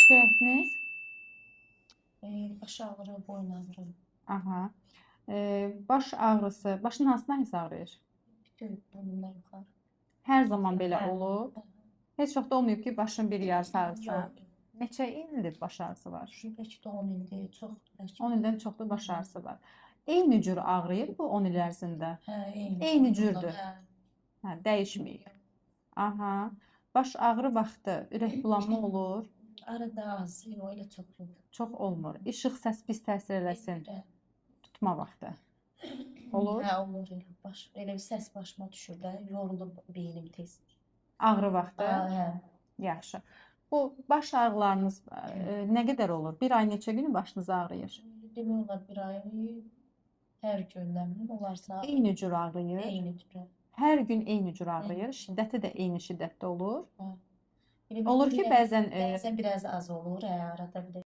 şikayətiniz? Baş ağrı, boyun ağrı, Aha. Baş ağrısı, başın hansı nahiyəsi ağrıyır? bütün bundan yuxarı. Hər zaman belə Hə, olub. Heç vaxt olmayıb ki, başın bir yarısı ağrısa. yox. Neçə ildir baş ağrısı var? Bəlkə də 10 ildir, çox. 10 ildən çoxdur baş ağrısı var. Eyni cür ağrıyır bu 10 il ərzində. Hə, eyni. Eyni cürdür. Hə. Hə, dəyişməyib. Aha. Baş ağrı vaxtı ürək bulanma olur. Arada az, yox, elə çox yox. Çox olmur. İşıq, səs pis təsir eləsin. Hə, Tutma vaxtı. Olur. Hə, olur elə. Elə bir səs başıma düşür də, yorulur beynim tez. Ağrı vaxtı. Hə. Yaxşı. Bu baş ağrılarınız nə qədər olur? Bir ay neçə gün başınız ağrıyır? Demək olar bir ay, hər gündən olarsa Eyni cür ağrıyır. eyni cür. Hər gün eyni cür ağrıyır. Şiddəti də eyni şiddətdə olur. Hə. Elə Olur ki, bəzən bəzən biraz az olur, hə, arada bir də